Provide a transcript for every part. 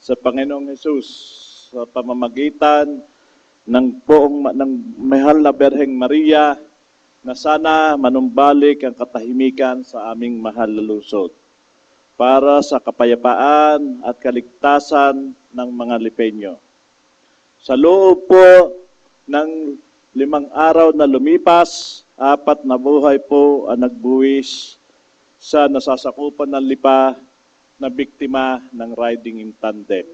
sa Panginoong Hesus sa pamamagitan ng mahal na Berheng Maria na sana manumbalik ang katahimikan sa aming mahal na lungsod para sa kapayapaan at kaligtasan ng mga Lipenyo. Sa loob po ng 5 araw na lumipas, 4 na buhay po ang nagbuwis sa nasasakupan ng Lipa na biktima ng riding in tandem.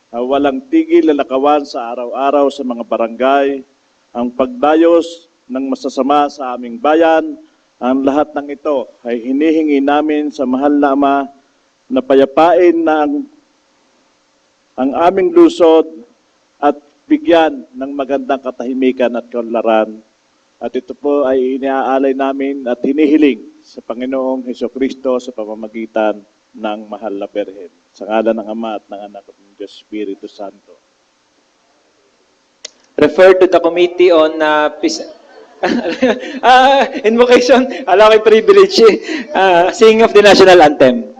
Walang tigil na lakawan sa araw-araw sa mga barangay, ang pagdayos ng masasama sa aming bayan, ang lahat ng ito ay hinihingi namin sa mahal na Ama na payapain na ang aming lungsod at bigyan ng magandang katahimikan at kaunlaran. At ito po ay iniaalay namin at hinihiling sa Panginoong Hesukristo sa pamamagitan ng mahal na Berhen. Sa ngalan ng Ama at ng Anak at ng Diyos Espiritu Santo. Refer to the Committee on Peace. Invocation, allow me privilege. Singing of the National Anthem.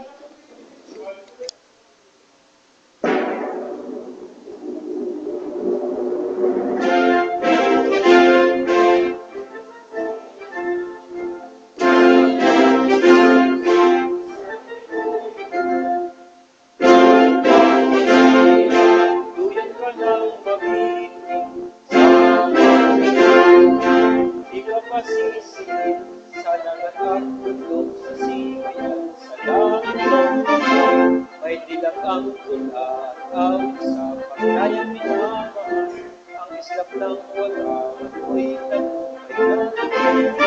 May dilag ang kulataw sa pagkayang minamahal, ang islap ng walang ako'y tagumpay na.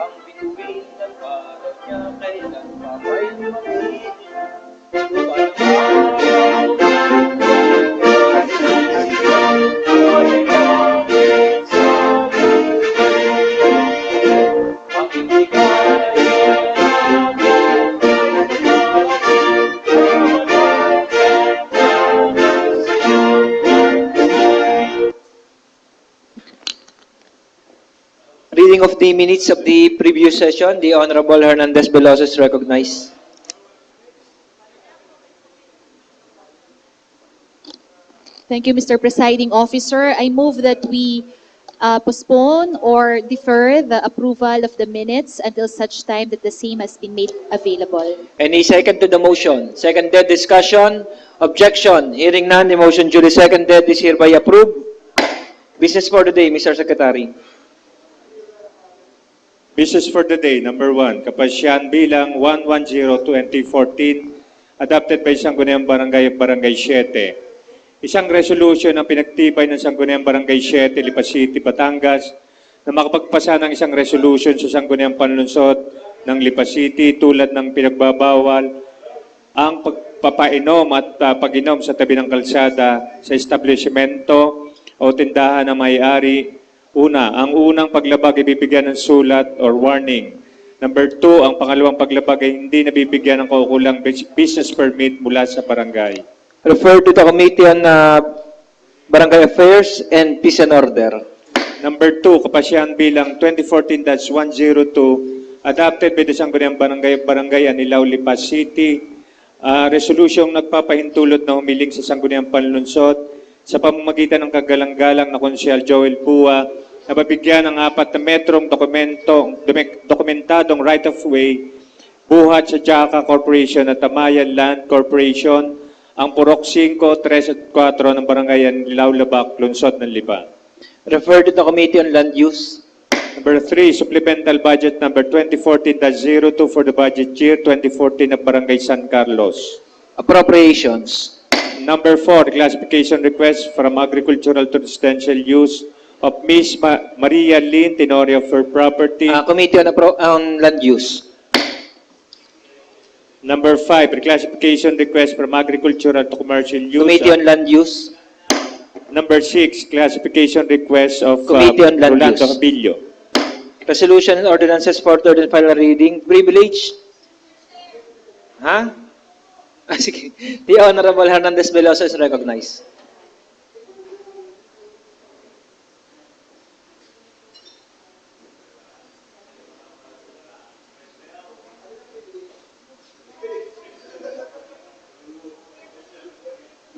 Ang bituin ng araw niya kailan pa may magiging. Reading of the minutes of the previous session, the Honorable Hernandez Veloso is recognized. Thank you, Mr. Presiding Officer. I move that we postpone or defer the approval of the minutes until such time that the same has been made available. Any second to the motion? Seconded, discussion, objection. Hearing none, the motion duly seconded is hereby approved. Business for the day, Mr. Secretary. Business for the day, number 1, Kapasyan Bilang 110-2014, adopted by Sangguniang Barangay of Barangay 7. Isang resolution ang pinagtibay ng Sangguniang Barangay 7, Lipa City, Batangas, na makapagpasa ng isang resolution sa Sangguniang Panlunsod ng Lipa City tulad ng pinagbabawal ang pagpapainom at pag-inom sa tabi ng kalsada sa establishmento o tindahan na may-ari. Una, ang unang paglabag ay bibigyan ng sulat or warning. Number 2, ang pangalawang paglabag ay hindi nabibigyan ng kaukulang business permit mula sa barangay. Refer to the Committee on Barangay Affairs and Peace and Order. Number 2, Kapasyan Bilang 2014-102, adopted by the Sangguniang Barangay Anilao, Lipa City. Resolusyong nagpapahintulot na humiling sa Sangguniang Panlunsod sa pamamagitan ng kagalang-galang na Konsyal Joel Bua na mabigyan ng 4 na metrong dokumentadong right-of-way buhat sa Jaca Corporation at Tamayan Land Corporation ang Purok 5, 3 at 4 ng Barangay Anilao, Labak, Lungsod ng Lipa. Refer to the Committee on Land Use. Number 3, Supplemental Budget Number 2014-02 for the budget year 2014 of Barangay San Carlos. Appropriations. Number 4, Classification Request from Agricultural to Residential Use of Ms. Maria Lynn Tenorio for property. Committee on Land Use. Number 5, Reclassification Request from Agricultural to Commercial Use. Committee on Land Use. Number 6, Classification Request of Committee on Land Rolando Use. Habilio. Resolution and ordinances for third and final reading. Privilege. Sige. The Honorable Hernandez Veloso is recognized.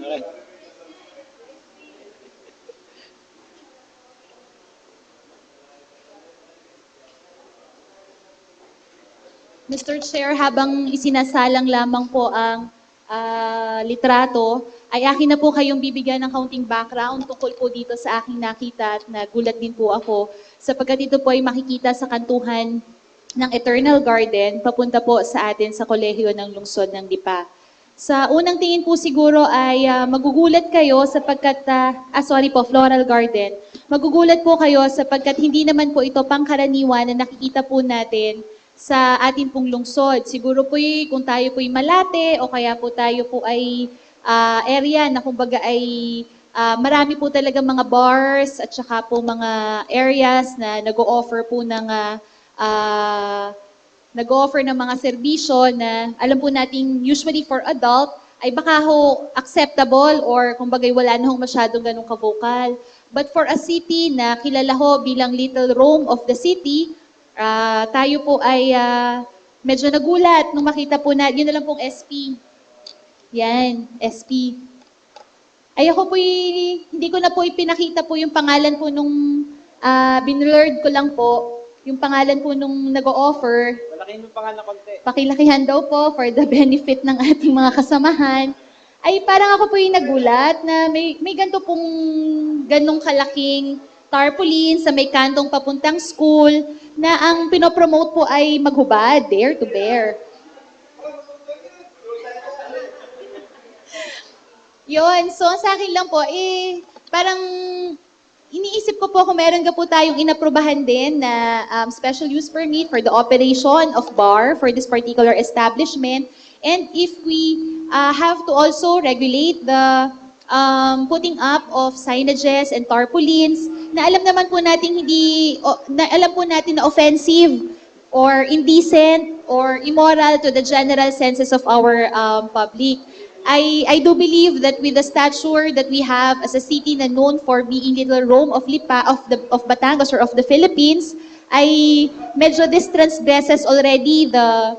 Okay. Mr. Chair, habang isinasalang lamang po ang litrato, ay akin na po kayong bibigyan ng kaunting background tungkol po dito sa aking nakita at nagulat din po ako sapagkat ito po ay makikita sa kantuhan ng Eternal Garden papunta po sa atin sa kolehiyo ng lungsod ng Lipa. Sa unang tingin po siguro ay magugulat kayo sapagkat, Floral Garden. Magugulat po kayo sapagkat hindi naman po ito pangkaraniwan na nakikita po natin sa ating pong lungsod. Siguro po kung tayo po'y Malate o kaya po tayo po ay area na kumbaga ay marami po talaga mga bars at saka po mga areas na nag-o-offer po ng mga serbisyo na alam po nating usually for adult ay baka ho acceptable or kumbaga wala na hong masyadong ganong ka-vocal. But for a city na kilala ho bilang Little Rome of the city, tayo po ay medyo nagulat nung makita po na, yun na lang pong SP. Yan, SP. Ay ako po hindi ko na po ipinakita po yung pangalan po nung binlurred ko lang po, yung pangalan po nung nag-o-offer. Malaking yung pangalan konti. Pakilakihan daw po for the benefit ng ating mga kasamahan. Ay parang ako po yung nagulat na may ganito pong ganong kalaking tarpaulin sa may kantong papuntang school na ang pinopromote po ay maghubad, dare to bear. Yun, so sa akin lang po, parang iniisip ko po kung meron ka po tayong inaprubahan din na special use permit for the operation of bar for this particular establishment. And if we have to also regulate the putting up of signages and tarpaulins na alam naman po natin na offensive or indecent or immoral to the general senses of our public. I do believe that with the stature that we have as a city na known for being Little Rome of Lipa, of Batangas or of the Philippines, ay medyo this transgresses already the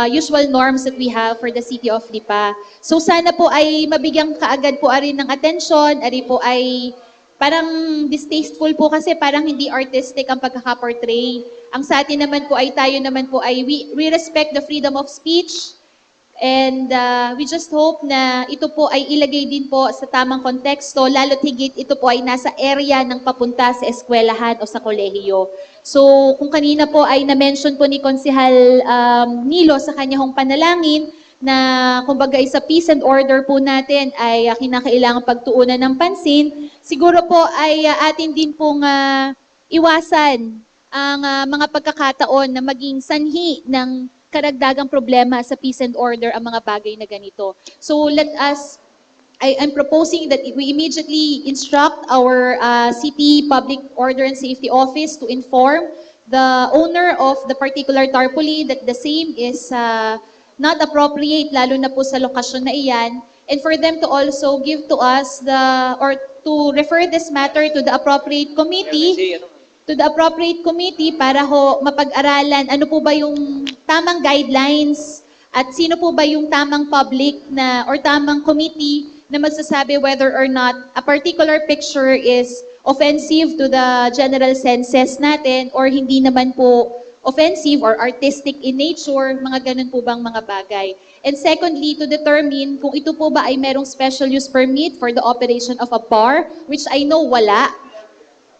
usual norms that we have for the city of Lipa. So sana po ay mabigyan kaagad po arin ng atensyon, ari po ay parang distasteful po kasi parang hindi artistic ang pagkaka-portray. Ang sa atin naman po ay tayo naman po ay we respect the freedom of speech. And we just hope na ito po ay ilagay din po sa tamang konteksto, lalo't higit ito po ay nasa area ng papunta sa eskwelahan o sa kolehiyo. So kung kanina po ay na-mention po ni Konsehal Nilo sa kanyang panalangin na kumbaga sa peace and order po natin ay kinakailangan pagtuunan ng pansin, siguro po ay atin din pong iwasan ang mga pagkakataon na maging sanhi ng karagdagang problema sa peace and order ang mga bagay na ganito. So I'm proposing that we immediately instruct our City Public Order and Safety Office to inform the owner of the particular tarpaulin that the same is not appropriate, lalo na po sa lokasyon na iyan, and for them to also give to us to refer this matter to the appropriate committee, para ho mapag-aralan ano po ba yung tamang guidelines at sino po ba yung tamang public na or tamang committee na magsasabi whether or not a particular picture is offensive to the general senses natin or hindi naman po offensive or artistic in nature, mga ganun po bang mga bagay. And secondly, to determine kung ito po ba ay merong special use permit for the operation of a bar, which I know wala.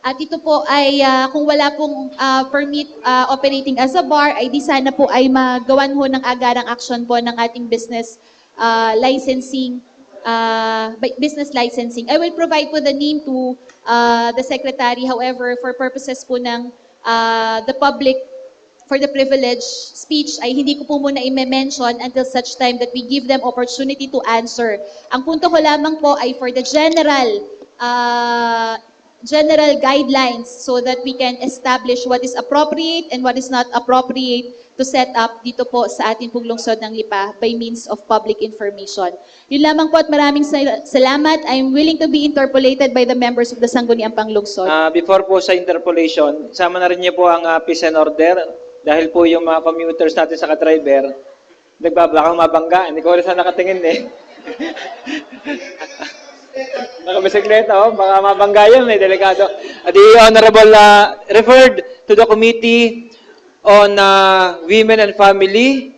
At ito po ay kung wala pong permit operating as a bar, ay di sana po ay magawan ho ng agarang action po ng ating business licensing. I will provide po the name to the secretary. However, for purposes po ng the public, for the privilege speech, ay hindi ko po muna i-mention until such time that we give them opportunity to answer. Ang punto ko lamang po ay for the general guidelines so that we can establish what is appropriate and what is not appropriate to set up dito po sa ating pong lungsod ng Lipa by means of public information. Yun lamang po at maraming salamat. I'm willing to be interpolated by the members of the Sangguniang Panglungsod. Before po sa interpolation, sama na rin niyo po ang peace and order dahil po yung mga commuters natin sa ka-driver, nagbabakang mabangga. Hindi ko rin saan nakatingin eh. bisikleta, oh, baka mabangga yan, may delikado. The Honorable referred to the Committee on Women and Family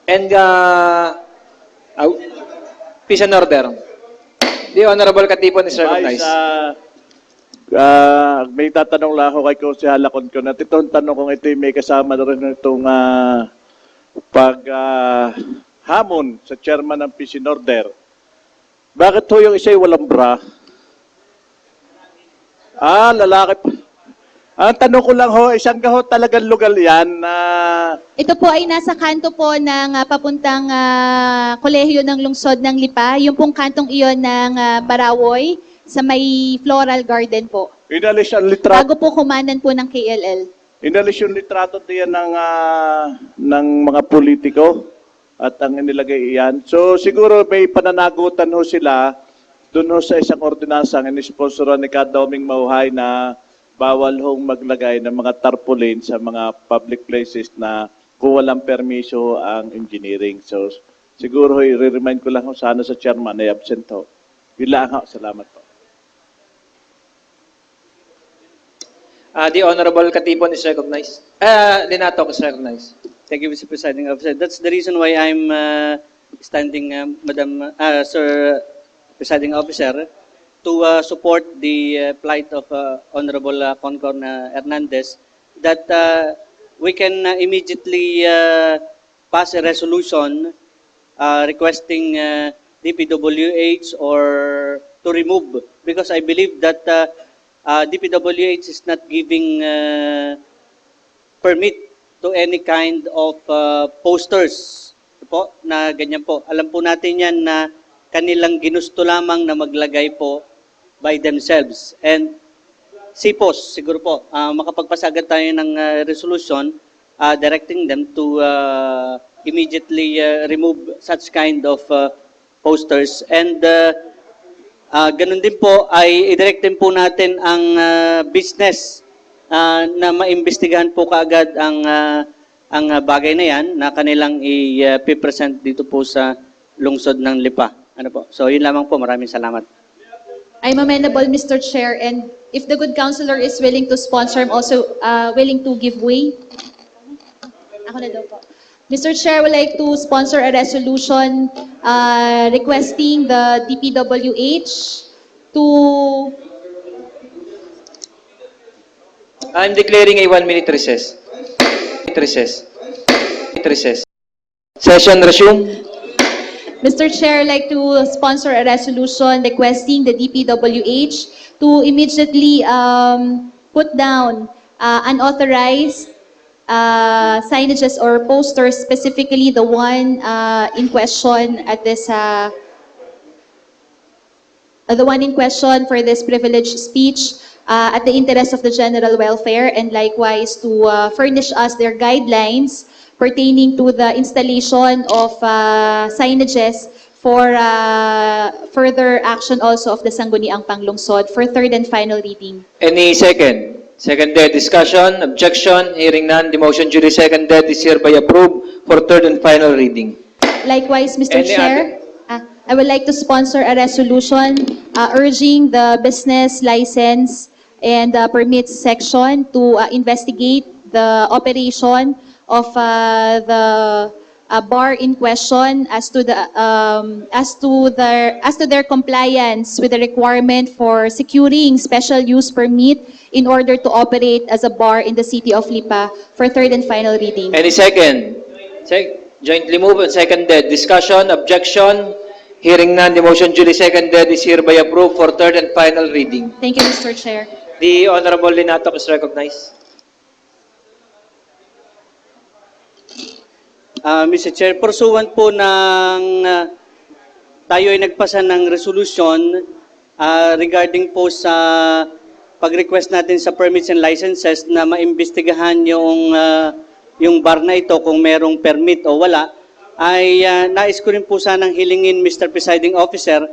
and Peace and Order. The Honorable Katipon is recognized. May tatanong lang ako kay Konsehal Lacon at itong tanong kung ito may kasama na rin itong hamon sa chairman ng Peace and Order. Bakit ho yung isa'y walang bra? Lalaki pa. Ang tanong ko lang ho, isang ho talagang lugar yan na Ito po ay nasa kanto po ng papuntang kolehiyo ng lungsod ng Lipa. Yung pong kantong iyon ng Barawoy sa may floral garden po. inalis ang litrato. Bago po kumanan po ng KLL. Inalis yung litrato diyan ng mga politiko at ang inilagay iyan. So siguro may pananagutan ho sila doon ho sa isang ordinansa ang inisponsoran ni Kadoming Mauhay na bawal hong maglagay ng mga tarpaulin sa mga public places na kung walang permiso ang engineering. So siguro i-remind ko lang ho sana sa chairman ay absent ho. Yun lang ho. Salamat po. The Honorable Katipon is recognized. Linatok is recognized. Thank you, Mr. Presiding Officer. That's the reason why I'm standing, Sir Presiding Officer, to support the plight of Honorable Concorn Hernandez, that we can immediately pass a resolution requesting DPWH or to remove, because I believe that DPWH is not giving permit to any kind of posters po na ganyan po. Alam po natin yan na kanilang ginusto lamang na maglagay po by themselves. And SIPOS, siguro po, makapagpasagad tayo ng resolution directing them to immediately remove such kind of posters. And ganun din po ay i-direct din po natin ang business na maimbestigahan po kaagad ang bagay na yan na kanilang i-present dito po sa lungsod ng Lipa. Ano po? So yun lamang po. Maraming salamat. I'm amenable, Mr. Chair, and if the good councilor is willing to sponsor, I'm also willing to give way. Ako na daw po. Mr. Chair, I would like to sponsor a resolution requesting the DPWH to... I'm declaring a 1-minute recess. Recess. Session resume. Mr. Chair, I'd like to sponsor a resolution requesting the DPWH to immediately put down unauthorized signages or posters, specifically the one in question at this the one in question for this privileged speech at the interest of the general welfare, and likewise to furnish us their guidelines pertaining to the installation of signages for further action also of the Sangguniang Panglungsod for third and final reading. Any second? Seconded. Discussion? Objection? Hearing none. The motion duly seconded is hereby approved for third and final reading. Likewise, Mr. Any Chair, I would like to sponsor a resolution urging the business license and permits section to investigate the operation of the bar in question as to their compliance with the requirement for securing special use permit in order to operate as a bar in the city of Lipa for third and final reading. Any second? Jointly moved and seconded. Discussion? Objection? Hearing none. The motion duly seconded is hereby approved for third and final reading. Thank you, Mr. Chair. The Honorable Linatok is recognized. Mr. Chair, pursuant po ng tayo ay nagpasa ng resolution regarding po sa pag-request natin sa permits and licenses na maimbestigahan yung bar na ito kung merong permit o wala, ay nais ko rin po sanang hilingin, Mr. Presiding Officer,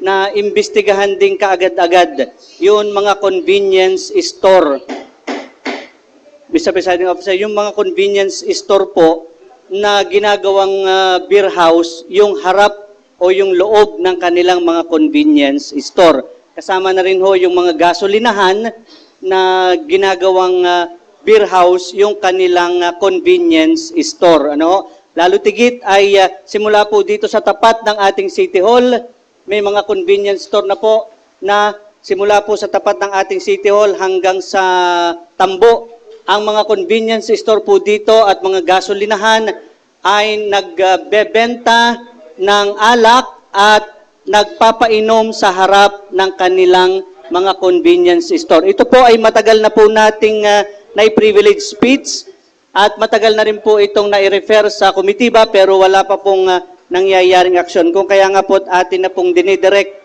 na imbestigahan din kaagad-agad yung mga convenience store. Mr. Presiding Officer, yung mga convenience store po na ginagawang beer house, yung harap o yung loob ng kanilang mga convenience store. Kasama na rin ho yung mga gasolinahan na ginagawang beer house yung kanilang convenience store. Ano? Lalo tigit ay simula po dito sa tapat ng ating City Hall, may mga convenience store na po na simula po sa tapat ng ating City Hall hanggang sa Tambo. Ang mga convenience store po dito at mga gasolinahan ay nagbebenta ng alak at nagpapainom sa harap ng kanilang mga convenience store. Ito po ay matagal na po nating na-privilege speech at matagal na rin po itong na-refer sa komitiba pero wala pa pong nangyayaring aksyon. Kung kaya nga po atin na pong dinidirect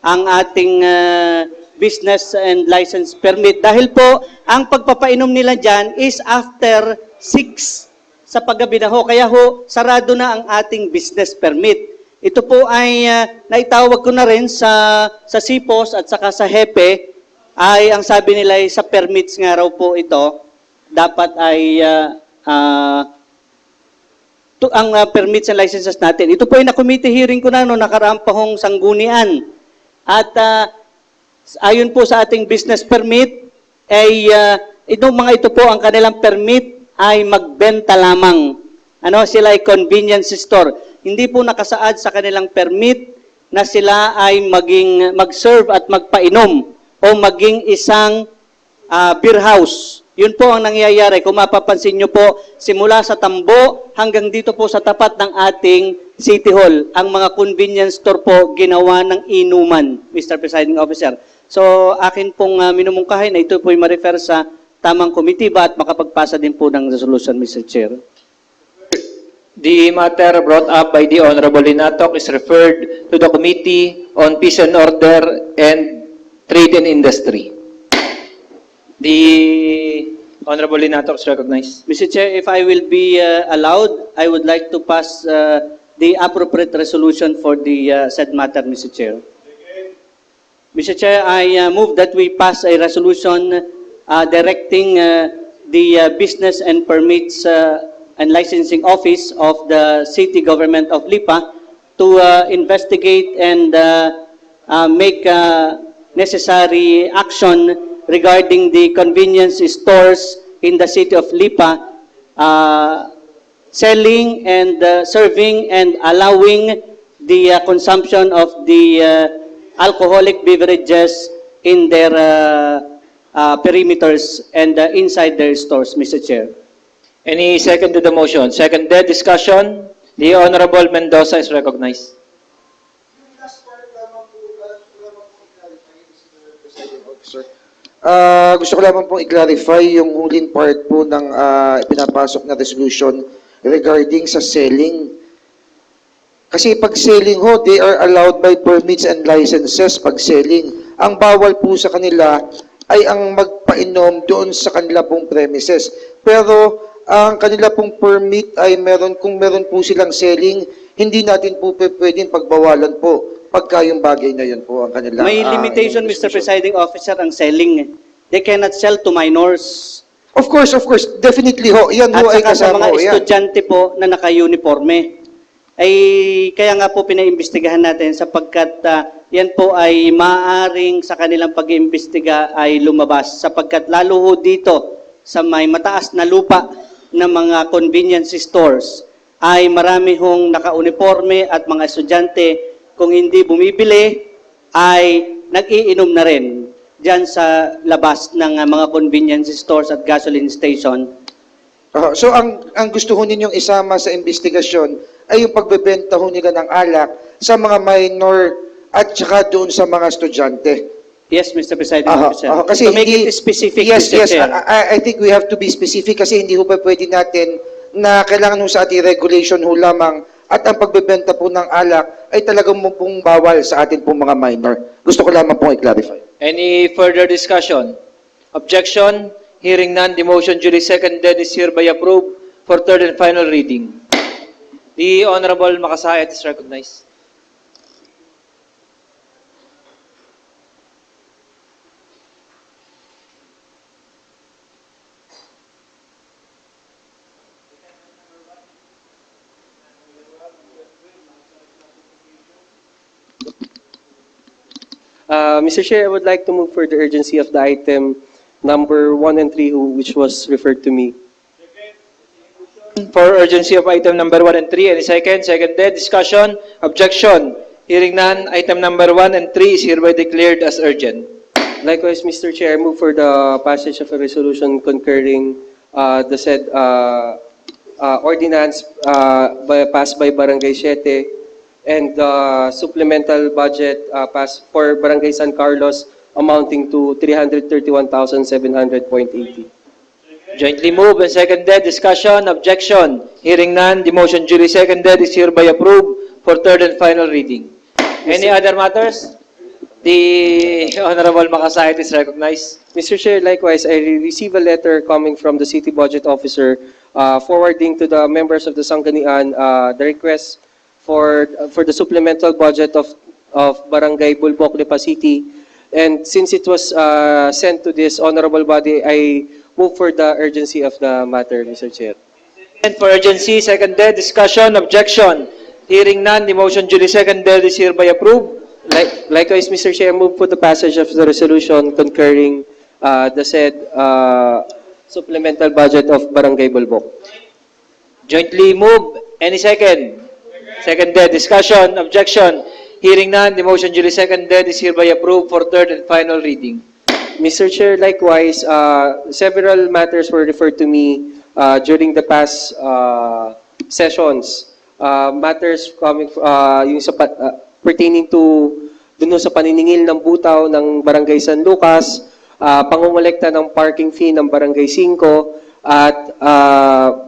ang ating business and license permit. Dahil po, ang pagpapainom nila dyan is after 6 sa paggabi na ho. Kaya ho, sarado na ang ating business permit. Ito po ay naitawag ko na rin sa SIPOS at saka sa HEPE ay ang sabi nila ay sa permits nga raw po ito dapat ay ang permits and licenses natin. Ito po ay na-committee hearing ko na noong nakaraang pahong sanggunian. At ayon po sa ating business permit, ay itong mga ito po, ang kanilang permit ay magbenta lamang. Ano, sila ay convenience store. Hindi po nakasaad sa kanilang permit na sila ay mag-serve at magpainom o maging isang beer house. Yun po ang nangyayari. Kung mapapansin nyo po, simula sa Tambo hanggang dito po sa tapat ng ating City Hall, ang mga convenience store po ginawa ng inuman, Mr. Presiding Officer. So, akin pong minumungkahin na ito po ay ma-refer sa tamang komitiba at makapagpasa din po ng resolution, Mr. Chair. The matter brought up by the Honorable Linatok is referred to the Committee on Peace and Order and Trade and Industry. The Honorable Linatok is recognized. Mr. Chair, if I will be allowed, I would like to pass the appropriate resolution for the said matter, Mr. Chair. Mr. Chair, I move that we pass a resolution directing the Business and Permits and Licensing Office of the City Government of Lipa to investigate and make necessary action regarding the convenience stores in the city of Lipa selling and serving and allowing the consumption of the alcoholic beverages in their perimeters and inside their stores, Mr. Chair. Any second to the motion? Seconded. Discussion. The Honorable Mendoza is recognized. Gusto ko lamang pong i-clarify yung huling part po ng pinapasok na resolution regarding sa selling. Kasi pag selling ho, they are allowed by permits and licenses pag selling. Ang bawal po sa kanila ay ang magpainom doon sa kanila pong premises. Pero ang kanila pong permit ay kung meron po silang selling, hindi natin po pwedeng pagbawalan po pagka yung bagay na yun po ang kanila. May limitation, Mr. Presiding Officer, ang selling. They cannot sell to minors. Of course, definitely ho. Yan At ho ay saka sa kasama mga ho yan. estudyante po na naka-uniforme. Ay kaya nga po pinaimbestigahan natin sapagkat yan po ay maaaring sa kanilang pag-iimbestiga ay lumabas sapagkat lalo ho dito sa may mataas na lupa ng mga convenience stores ay marami hong naka-uniforme at mga estudyante kung hindi bumibili ay nag-iinom na rin diyan sa labas ng mga convenience stores at gasoline station. So ang gusto ho ninyong isama sa investigasyon ay yung pagbebenta ho nila ng alak sa mga minor at saka doon sa mga estudyante. Yes, Mr. Presiding Officer. Kasi to make hindi, it specific, yes, Mr. Chair. I think we have to be specific kasi hindi ho pa pwede natin na kailangan ho sa ating regulation ho lamang at ang pagbebenta po ng alak ay talagang pong bawal sa atin pong mga minor. Gusto ko lamang pong i-clarify. Any further discussion? Objection? Hearing none, the motion duly seconded is hereby approved for third and final reading. The Honorable Makasayat is recognized. Mr. Chair, I would like to move for the urgency of the item number 1 and 3, which was referred to me. For urgency of item number 1 and 3, any second? Seconded. Discussion? Objection? Hearing none, item number 1 and 3 is hereby declared as urgent. Likewise, Mr. Chair, I move for the passage of a resolution concurring the said ordinance passed by Barangay Siete and the supplemental budget passed for Barangay San Carlos amounting to 331,700.80. Jointly moved and seconded. Discussion? Objection? Hearing none, the motion duly seconded is hereby approved for third and final reading. Any other matters? The Honorable Makasait is recognized. Mr. Chair, likewise, I received a letter coming from the City Budget Officer forwarding to the members of the Sanggunian the request for the supplemental budget of Barangay Bulbok, Lipa City. And since it was sent to this honorable body, I move for the urgency of the matter, Mr. Chair. And for urgency, seconded. Discussion? Objection? Hearing none, the motion duly seconded is hereby approved. Likewise, Mr. Chair, move for the passage of the resolution concurring the said supplemental budget of Barangay Bulbok. Jointly moved. Any second? Seconded. Discussion? Objection? Hearing none, the motion duly seconded is hereby approved for third and final reading. Mr. Chair, likewise, several matters were referred to me during the past sessions. Matters coming yung pertaining to dun sa paniningil ng butaw ng Barangay San Lucas, pangungulekta ng parking fee ng Barangay 5, at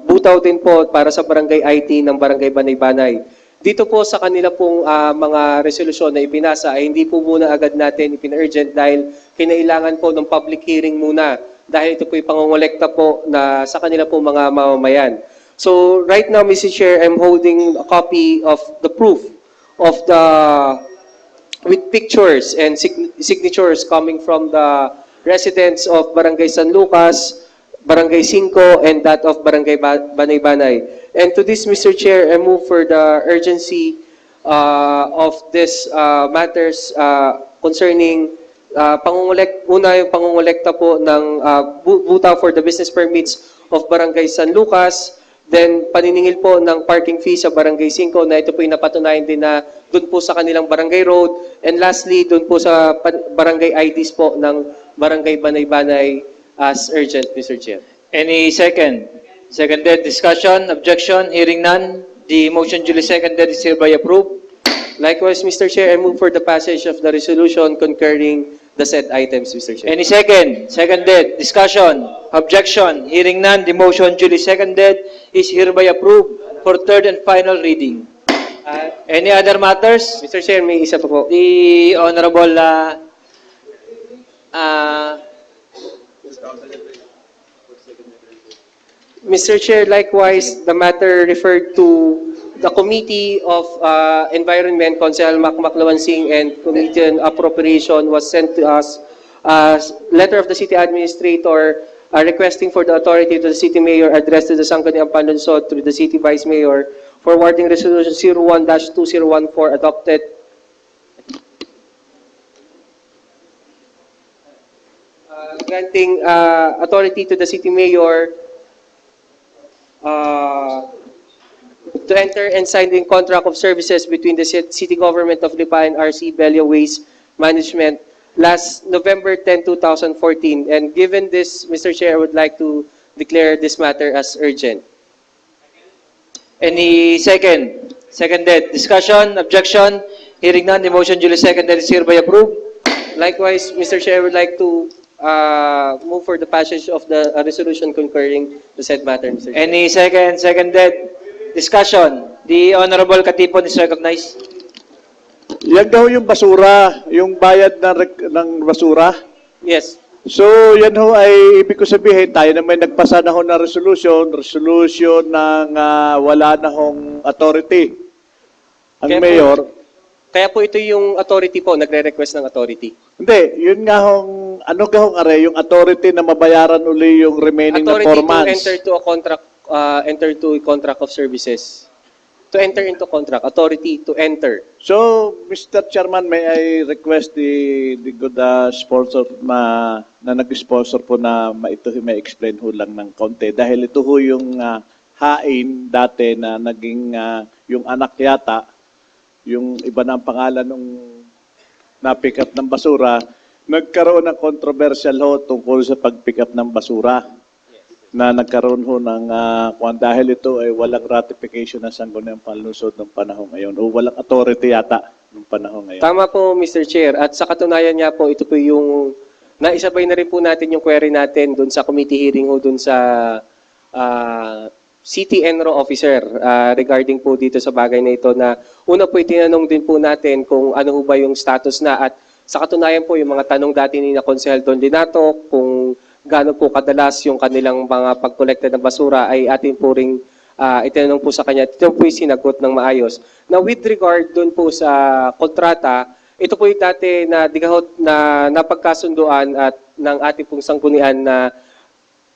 butaw din po para sa Barangay IT ng Barangay Banay-Banay. Dito po sa kanila pong mga resolusyon na ipinasa ay hindi po muna agad natin ipin-urgent dahil kinailangan po ng public hearing muna dahil ito po yung pangungulekta po na sa kanila po mga mamamayan. So right now, Mr. Chair, I'm holding a copy of the proof of the with pictures and signatures coming from the residents of Barangay San Lucas, Barangay 5, and that of Barangay Banay-Banay. And to this, Mr. Chair, I move for the urgency of this matters concerning una yung pangungulekta po ng buta for the business permits of Barangay San Lucas, then paniningil po ng parking fee sa Barangay 5 na ito po yung napatunayan din na doon po sa kanilang barangay road, and lastly doon po sa barangay IDs po ng Barangay Banay-Banay as urgent, Mr. Chair. Any second? Seconded. Discussion? Objection? Hearing none, the motion duly seconded is hereby approved. Likewise, Mr. Chair, I move for the passage of the resolution concurring the said items, Mr. Chair. Any second? Seconded. Discussion? Objection? Hearing none, the motion duly seconded is hereby approved for third and final reading. Any other matters? Mr. Chair, may isa pa po. The Honorable Mr. Chair, likewise, the matter referred to the Committee of Environment, Consel Macmaclawan Singh, and Committee on Appropriation was sent to us a letter of the City Administrator requesting for the authority to the City Mayor addressed to the Sangguniang Panlunsod through the City Vice Mayor forwarding Resolution 01-2014 adopted granting authority to the City Mayor to enter and sign the contract of services between the City Government of Lipa and RC Belia Waste Management last November 10, 2014. And given this, Mr. Chair, I would like to declare this matter as urgent. Any second? Seconded. Discussion? Objection? Hearing none, the motion duly seconded is hereby approved. Likewise, Mr. Chair, I would like to move for the passage of the resolution concurring the said matter, Mr. Chair. Any second? Seconded. Discussion? The Honorable Katipon is recognized. Yan daw yung basura, yung bayad ng basura. Yes. So, yan ho ay ibig ko sabihin, tayo na may nagpasa na ho ng resolution ng wala na hong authority. Ang mayor. Kaya po ito yung authority po, nagre-request ng authority. Hindi, yun nga hong, ano ka hong are, yung authority na mabayaran uli yung remaining na 4 months. Authority to enter to a contract of services. to enter into contract, authority to enter. So, Mr. Chairman, may I request the good sponsor na nag-sponsor po na ito may explain ho lang ng konti. Dahil ito ho yung hain dati na naging yung anak yata, yung iba na ang pangalan nung na-pick up ng basura, nagkaroon ng controversial ho tungkol sa pag-pick up ng basura. Na nagkaroon ho ng dahil ito ay walang ratification ng Sangguniang Panlungsod ng panahon ngayon o walang authority yata ng panahon ngayon. Tama po, Mr. Chair. At sa katunayan niya po, ito po yung naisabay na rin po natin yung query natin doon sa committee hearing o doon sa City Enro officer regarding po dito sa bagay na ito na una po itinanong din po natin kung ano ho ba yung status na at sa katunayan po yung mga tanong dati ni na Konsehal Don Linato kung gaano po kadalas yung kanilang mga pag-collected ng basura ay atin po ring itinanong po sa kanya. Ito po yung sinagot ng maayos. Now with regard doon po sa kontrata, ito po yung dati na digahot na napagkasunduan at ng ating pong sanggunian na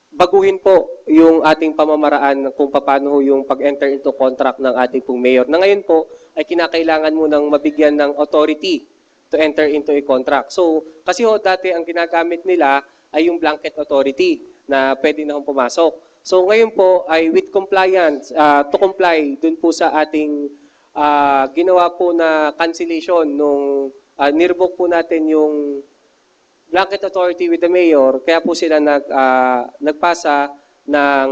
baguhin po yung ating pamamaraan kung paano yung pag-enter into contract ng ating pong mayor. Na ngayon po ay kinakailangan mo ng mabigyan ng authority to enter into a contract. So kasi ho dati ang ginagamit nila ay yung blanket authority na pwede na hong pumasok. So ngayon po ay with compliance, to comply dun po sa ating ginawa po na cancellation nung nirevoke po natin yung blanket authority with the mayor, kaya po sila nagpasa ng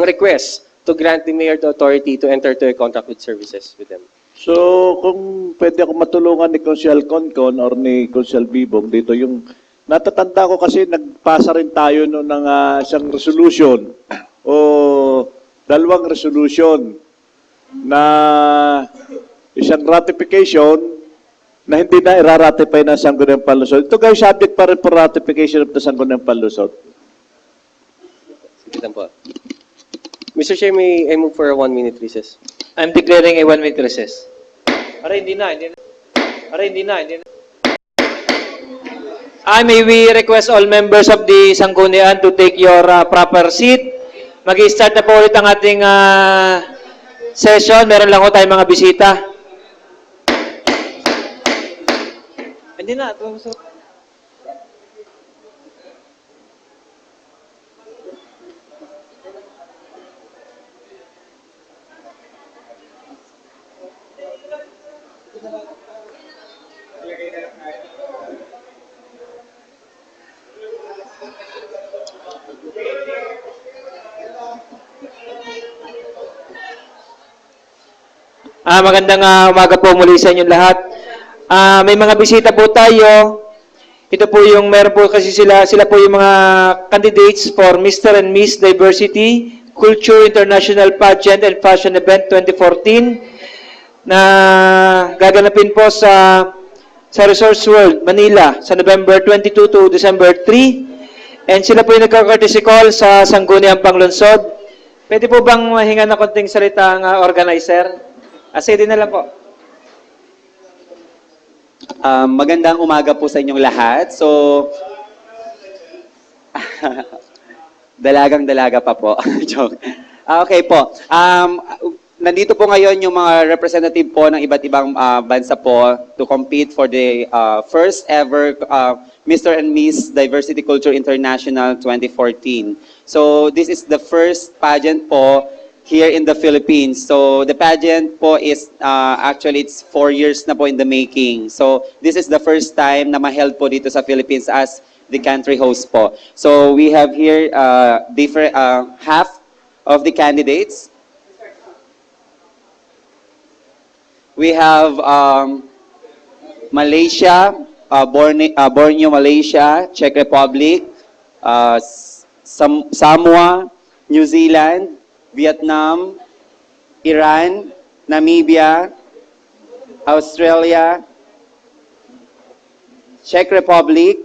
request to grant the mayor the authority to enter to a contract with services with them. So, kung pwede ako matulungan ni Consul Concon or ni Consul Bibong dito, yung natatanda ko kasi nagpasa rin tayo noon ng isang resolution o dalawang resolution na isang ratification na hindi na i-ratify ng Sangguniang Panlungsod. Ito guys, subject pa rin for ratification of the Sangguniang Panlungsod. Sige lang po. Mr. Chair, may I move for a 1-minute recess? I'm declaring a 1-minute recess. Hindi na. May we request all members of the Sanggunian to take your proper seat. Mag-i-start na po ulit ang ating session. Meron lang po tayong mga bisita. Hindi na. Magandang umaga po muli sa inyong lahat. May mga bisita po tayo. Ito po yung, meron po kasi sila po yung mga candidates for Mr. and Miss Diversity, Culture International Pageant and Fashion Event 2014 na gaganapin po sa Resorts World, Manila sa November 22 to December 3. And sila po yung nagka-courtesy call sa Sangguniang Panlungsod. Pwede po bang mahinga na konting salita ang organizer? Sige na lang po. Magandang umaga po sa inyong lahat. So, dalagang-dalaga pa po. Joke. Okay po. Nandito po ngayon yung mga representative po ng iba't ibang bansa po to compete for the first ever Mr. and Miss Diversity Culture International 2014. So, this is the first pageant po here in the Philippines. So the pageant po is actually it's 4 years na po in the making. So this is the first time na ma-held po dito sa Philippines as the country host po. So we have here different half of the candidates. We have Malaysia, Borneo, Malaysia, Czech Republic, Samoa, New Zealand, Vietnam, Iran, Namibia, Australia, Czech Republic,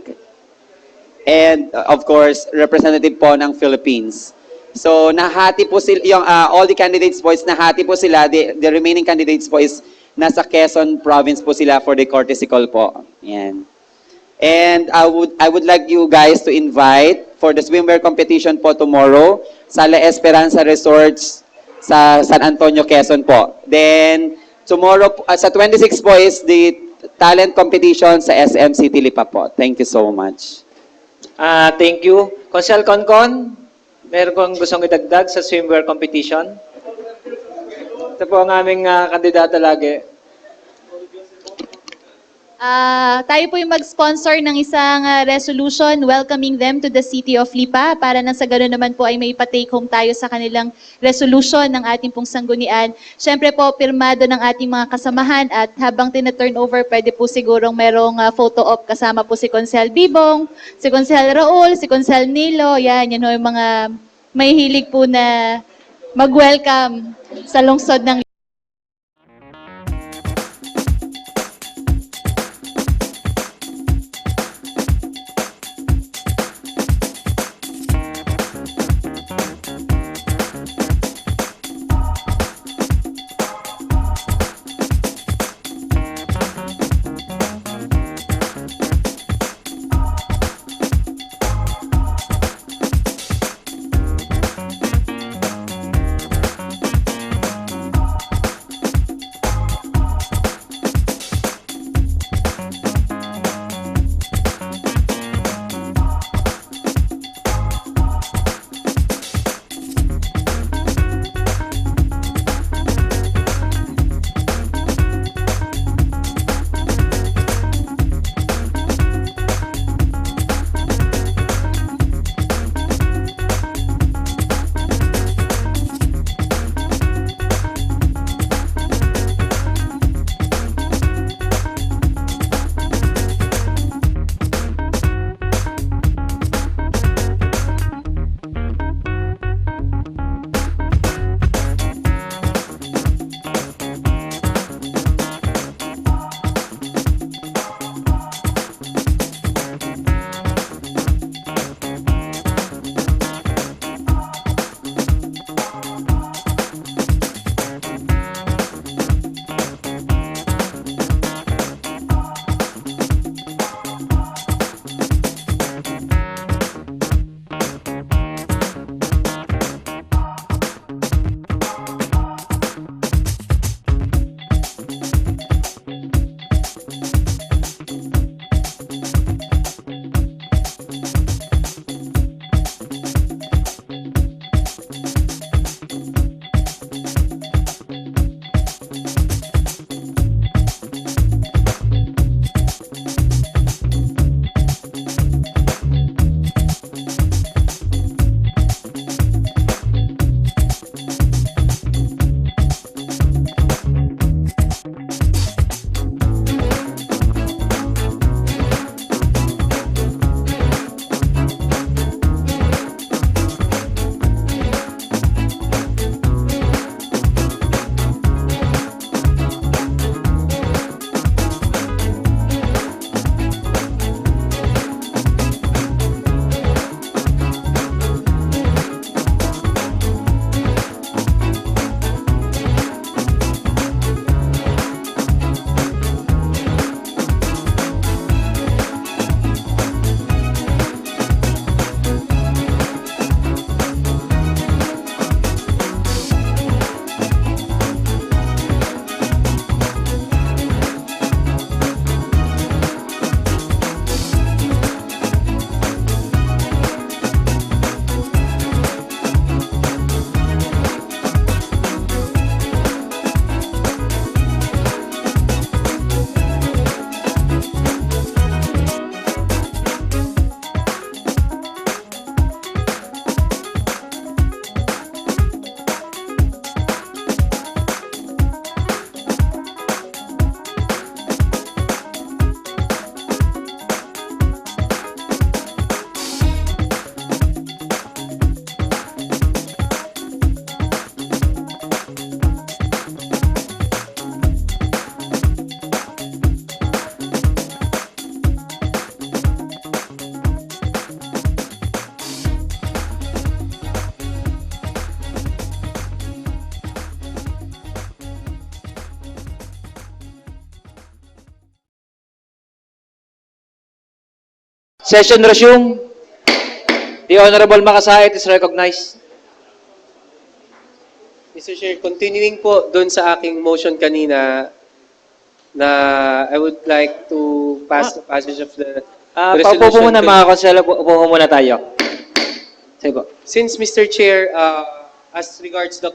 and of course, representative po ng Philippines. So nahati po sila, yung all the candidates po is nahati po sila, the remaining candidates po is nasa Quezon province po sila for the courtesy call po. Yan. And I would like you guys to invite for the swimwear competition po tomorrow sa La Esperanza Resorts sa San Antonio, Quezon po. Then, tomorrow, sa 26 po is the talent competition sa SM City Lipa po. Thank you so much. Thank you. Consel Concon, meron kong gustong idagdag sa swimwear competition. Ito po ang aming kandidata lagi. Tayo po yung mag-sponsor ng isang resolution welcoming them to the City of Lipa para nang sa gano'n naman po ay may ipa-take home tayo sa kanilang resolution ng ating pong sanggunian. Siyempre po, pirmado ng ating mga kasamahan at habang tina-turn over, pwede po sigurong merong photo op kasama po si Consel Bibong, si Consel Raul, si Consel Nilo, yan ho yung mga may hilig po na mag-welcome sa lungsod ng Session resume. The Honorable Makasait is recognized. Mr. Chair, continuing po doon sa aking motion kanina na I would like to pass the passage of the Paupo po muna mga konselo, upo muna tayo. Sige po. Since Mr. Chair, as regards the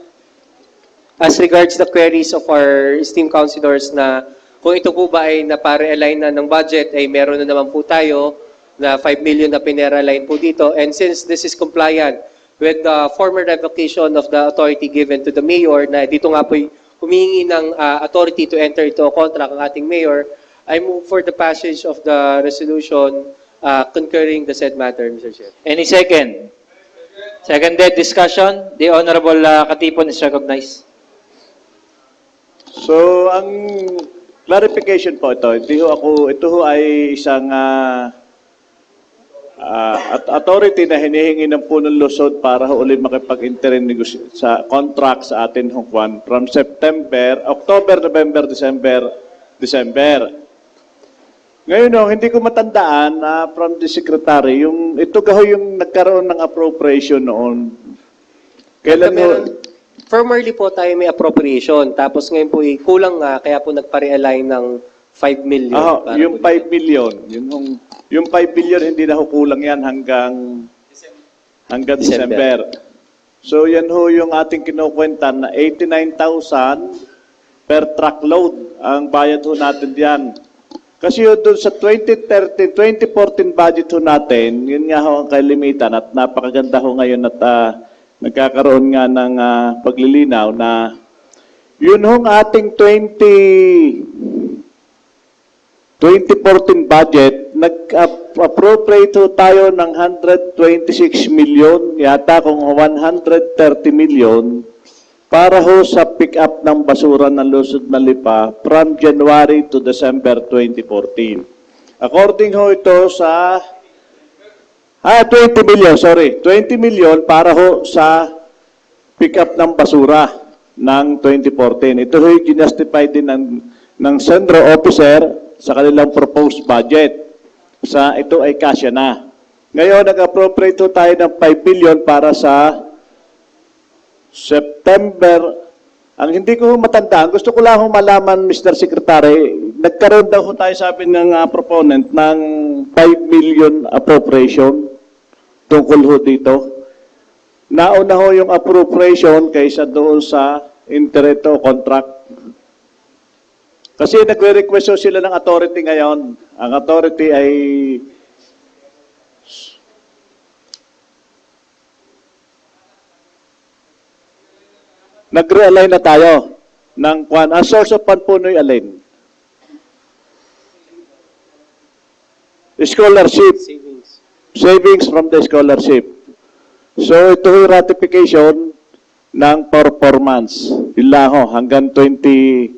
queries of our esteemed councilors na kung ito po ba ay napare-align na ng budget, ay meron na naman po tayo na 5 million na pinare-align po dito. And since this is compliant with the former revocation of the authority given to the mayor, na dito nga po humingi ng authority to enter into a contract ang ating mayor, I move for the passage of the resolution concurring the said matter, Mr. Chair. Any second? Seconded discussion. The Honorable Katipon is recognized. So, ang clarification po ito, ito ho ay isang authority na hinihingi ng punong Luzon para ho ulit makipag-enter sa contract sa atin hong kwan from October, November, December. Ngayon ho, hindi ko matandaan na from the secretary, ito ho yung nagkaroon ng appropriation noon. Kailan ho? Formerly po tayo may appropriation, tapos ngayon po kulang nga, kaya po nagpa-realign ng 5 million. Yung 5 million, yung 5 billion hindi na ho kulang yan hanggang December. So yan ho yung ating kinukwenta na 89,000 per truckload ang bayad ho natin diyan. Kasi yun doon sa 2014 budget ho natin, yun nga ho ang kalimitan at napakaganda ho ngayon at nagkakaroon nga ng paglilinaw na yun hong ating 2014 budget, nag-appropriate ho tayo ng 126 million, yata kung 130 million, para ho sa pick-up ng basura ng Luzon na Lipa from January to December 2014. According ho ito sa 20 million para ho sa pick-up ng basura ng 2014. Ito ho ginustify din ng Centro Officer sa kanilang proposed budget. Ito ay kasya na. Ngayon, nag-appropriate ho tayo ng 5 billion para sa September. Ang hindi ko matandaan, gusto ko lang malaman, Mr. Secretary, nagkaroon daw ho tayo, sabi ng proponent, ng 5 million appropriation tungkol ho dito. Nauna ho yung appropriation kaysa doon sa interito contract. Kasi nagre-request sila ng authority ngayon. Ang authority ay nag-realign na tayo ng kwan. Ang source of fund po nyo'y alin? Scholarship. Savings from the scholarship. So ito yung ratification ng performance. Ila ho, hanggang 20...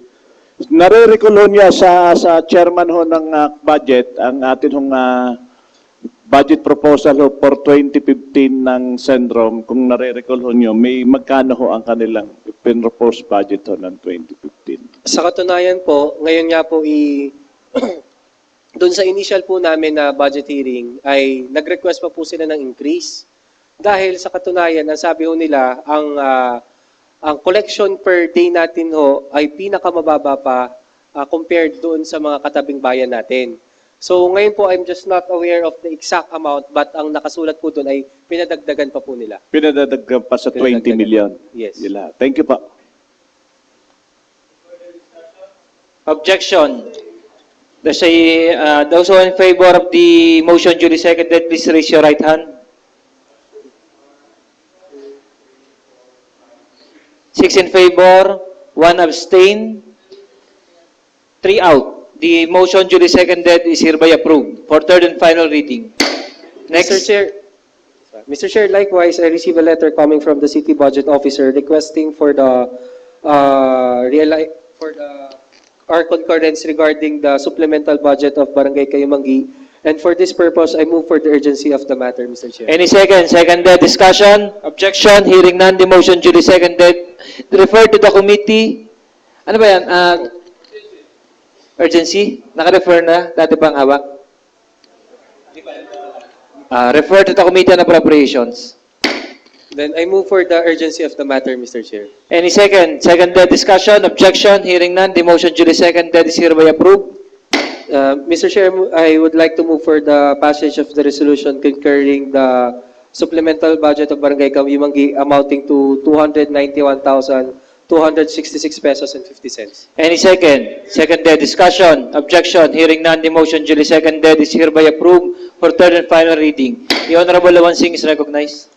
Nare-recall ho niya sa chairman ho ng budget, ang atin hong budget proposal ho for 2015 ng Sendrom. Kung nare-recall ho niyo, may magkano ho ang kanilang pin-proposed budget ho ng 2015. Sa katunayan po, ngayon nga po doon sa initial po namin na budget hearing ay nag-request pa po sila ng increase. Dahil sa katunayan, ang sabi ho nila, ang collection per day natin ho ay pinakamababa pa compared doon sa mga katabing bayan natin. So ngayon po, I'm just not aware of the exact amount, but ang nakasulat po doon ay pinadagdagan pa po nila. Pinadagdagan pa sa 20 million. Yes. Yun. Thank you pa. Objection. Those who are in favor of the motion duly seconded, please raise your right hand. 6 in favor, 1 abstain, 3 out. The motion duly seconded is hereby approved for third and final reading. Next. Mr. Chair, likewise, I received a letter coming from the City Budget Officer requesting for our concurrence regarding the supplemental budget of Barangay Kayumangi. And for this purpose, I move for the urgency of the matter, Mr. Chair. Any second? Seconded. Discussion? Objection? Hearing none, the motion duly seconded. Refer to the committee. Ano ba yan? Urgency? Naka-refer na? Dati pang hawak? Refer to the Committee on Appropriations. Then I move for the urgency of the matter, Mr. Chair. Any second? Seconded discussion, objection, hearing none, the motion duly seconded is hereby approved. Mr. Chair, I would like to move for the passage of the resolution concurring the supplemental budget of Barangay Kawimangi amounting to 291,266 pesos and 50 cents. Any second? Seconded discussion, objection, hearing none, the motion duly seconded is hereby approved for third and final reading. The Honorable Lawan Singh is recognized.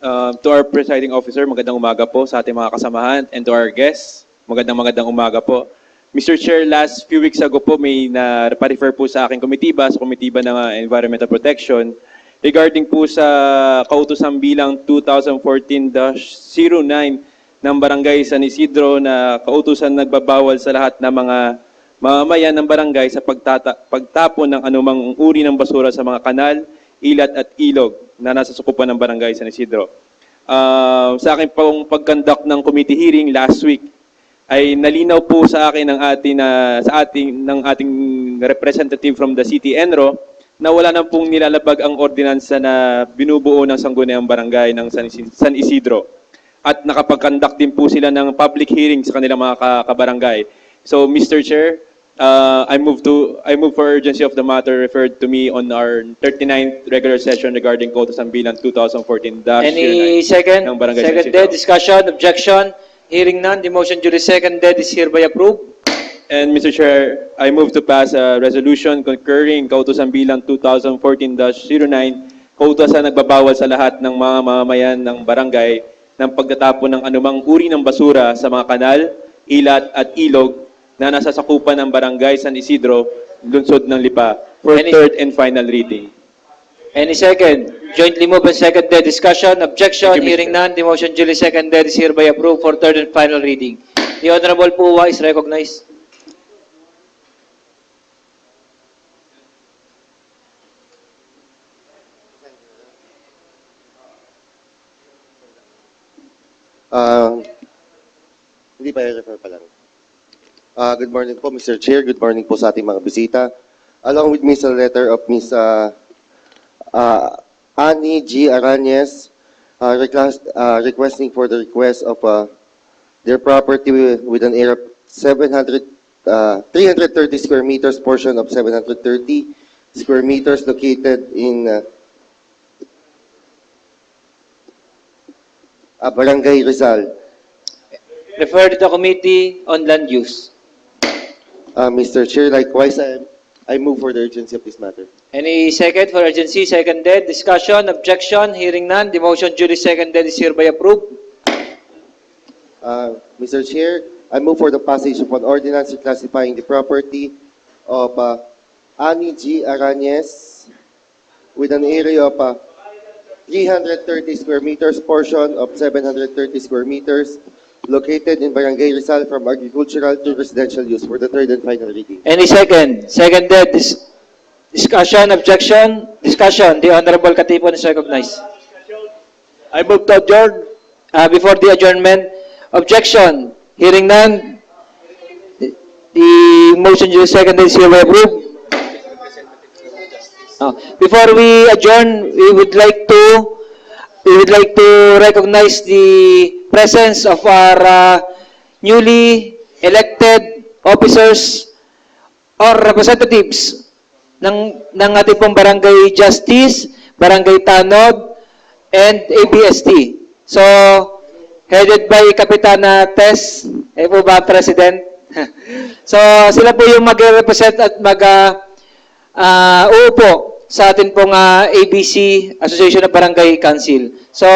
To our presiding officer, magandang umaga po sa ating mga kasamahan, and to our guests, magandang umaga po. Mr. Chair, last few weeks ago po may na-refer po sa aking komitiba, sa komitiba ng Environmental Protection, regarding po sa kautusan bilang 2014-09 ng Barangay San Isidro na kautusan nagbabawal sa lahat ng mga mamamayan ng barangay sa pagtapon ng anumang uri ng basura sa mga kanal, ilat at ilog na nasa sukupan ng Barangay San Isidro. Sa akin pong pag-conduct ng committee hearing last week, ay nalinaw po sa akin ng ating representative from the City Enro na wala na pong nilalabag ang ordinansa na binubuo ng Sangguniang Barangay ng San Isidro. At nakapag-conduct din po sila ng public hearing sa kanilang mga kabarangay. So, Mr. Chair, I move for urgency of the matter referred to me on our 39th regular session regarding kautusan bilang 2014-09. Any second? ng Barangay San Seconded Isidro. discussion, objection, hearing none, the motion duly seconded is hereby approved. And Mr. Chair, I move to pass a resolution concurring kautusan bilang 2014-09, kautusan nagbabawal sa lahat ng mga mamamayan ng barangay ng pagtatapon ng anumang uri ng basura sa mga kanal, ilat at ilog na nasa sakupan ng Barangay San Isidro, lungsod ng Lipa, for third and final reading. Any second? Jointly moved and seconded discussion, objection, Thank you, Mr. hearing none, the motion duly seconded is hereby approved for third and final reading. The Honorable Puwa is recognized. Hindi pa i-refer pa lang. Good morning po, Mr. Chair. Good morning po sa ating mga bisita. Along with me sa letter of Ms. Annie G. Arañez, requesting for the request of their property with an area of 330 square meters, portion of 730 square meters located in Barangay Rizal. Refer to the Committee on Land Use. Mr. Chair, likewise, I move for the urgency of this matter. Any second for urgency? Seconded. Discussion, objection, hearing none, the motion duly seconded is hereby approved. Mr. Chair, I move for the passage of an ordinance reclassifying the property of Annie G. Arañez with an area of 330 square meters, portion of 730 square meters, located in Barangay Rizal from agricultural to residential use for the third and final reading. Any second? Seconded. Discussion, objection, discussion. The Honorable Katipon is recognized. I move to adjourn. Before the adjournment, objection, hearing none, the motion duly seconded is hereby approved. Before we adjourn, we would like to recognize the presence of our newly elected officers or representatives ng ating pong Barangay Justice, Barangay Tanod, and ABST. So, headed by Kapitana Tess, po ba, President? So, sila po yung mag-represent at uupo sa atin pong ABC, Association of Barangay Council. So,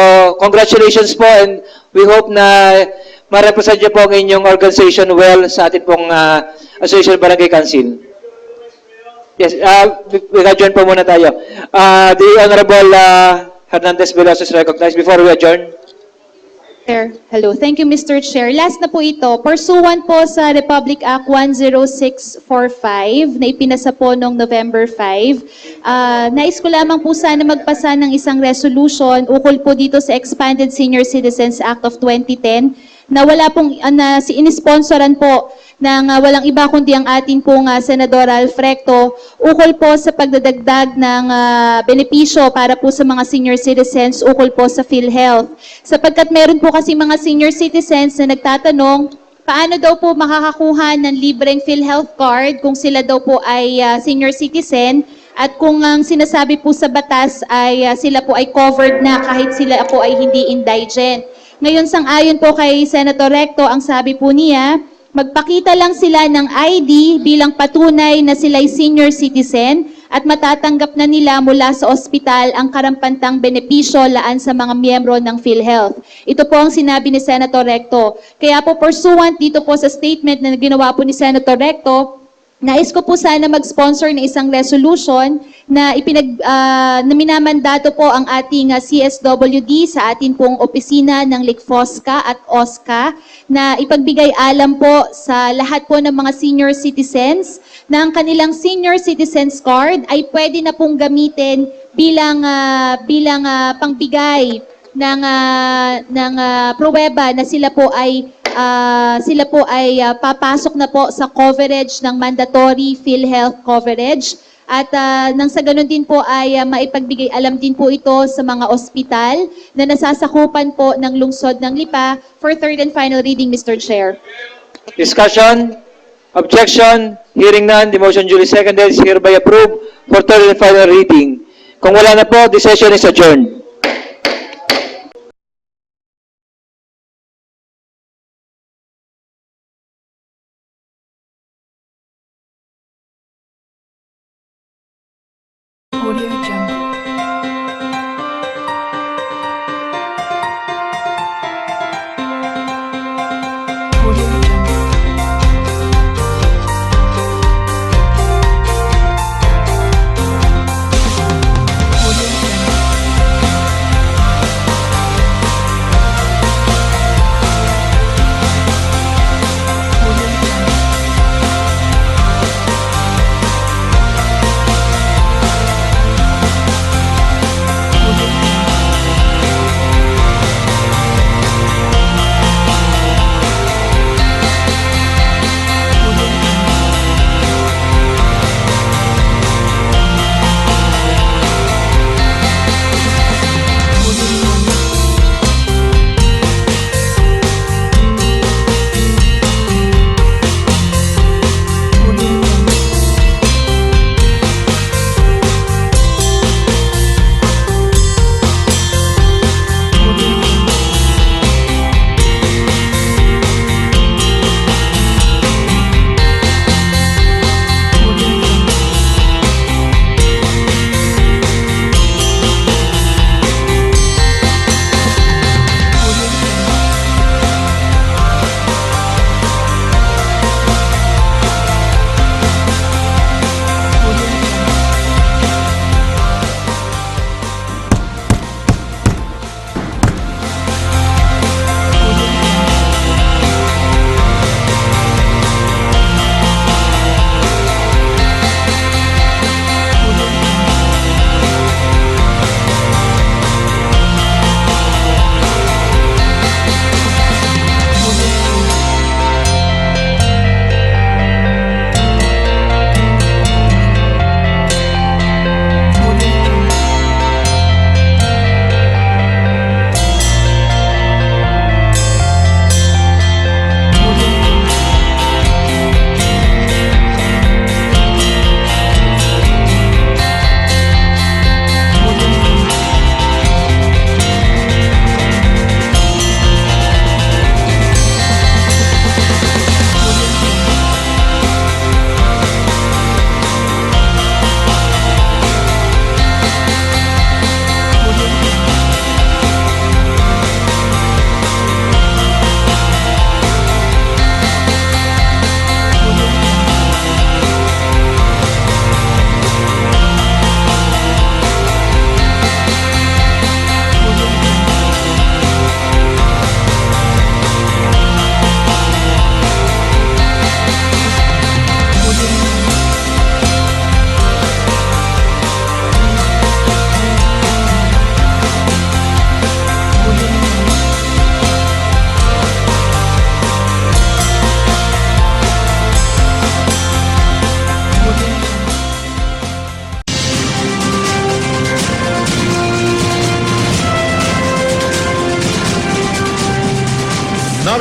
congratulations po, and we hope na ma-represent niyo po ang inyong organization well sa atin pong Association of Barangay Council. Yes, adjourn po muna tayo. The Honorable Hernandez Veloso is recognized before we adjourn. Chair. Hello. Thank you, Mr. Chair. Last na po ito. Pursuant po sa Republic Act 10645 na ipinasa po noong November 5, nais ko lamang po sana magpasa ng isang resolution ukol po dito sa Expanded Senior Citizens Act of 2010 na wala pong, inisponsoran po ng walang iba kundi ang ating pong Senador Ralph Recto ukol po sa pagdadagdag ng benepisyo para po sa mga senior citizens ukol po sa PhilHealth. Sapagkat meron po kasi mga senior citizens na nagtatanong paano daw po makakakuha ng libreng PhilHealth card kung sila daw po ay senior citizen at kung ang sinasabi po sa batas ay sila po ay covered na kahit sila po ay hindi indigent. Ngayon sang-ayon po kay Senator Recto, ang sabi po niya, magpakita lang sila ng ID bilang patunay na sila'y senior citizen at matatanggap na nila mula sa ospital ang karampatang benepisyo laan sa mga miyembro ng PhilHealth. Ito po ang sinabi ni Senator Recto. Kaya po pursuant dito po sa statement na ginawa po ni Senator Recto, nais ko po sana mag-sponsor ng isang resolution na na minamandato po ang ating CSWD sa atin pong opisina ng LICFOSCA at OSCA na ipagbigay alam po sa lahat po ng mga senior citizens na ang kanilang senior citizens card ay pwede na pong gamitin bilang pangbigay ng pruweba na sila po ay papasok na po sa coverage ng mandatory PhilHealth coverage at nang sa ganun din po ay maipagbigay alam din po ito sa mga ospital na nasasakupan po ng lungsod ng Lipa for third and final reading, Mr. Chair. Discussion? Objection? Hearing none, the motion duly seconded is hereby approved for third and final reading. Kung wala na po, the session is adjourned. Audio Jungle. Audio Jungle. Audio Jungle. Audio Jungle.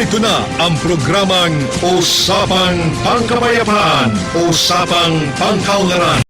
Narito na ang programang Usapang Pangkapayapaan, Usapang Pangkaunlaran.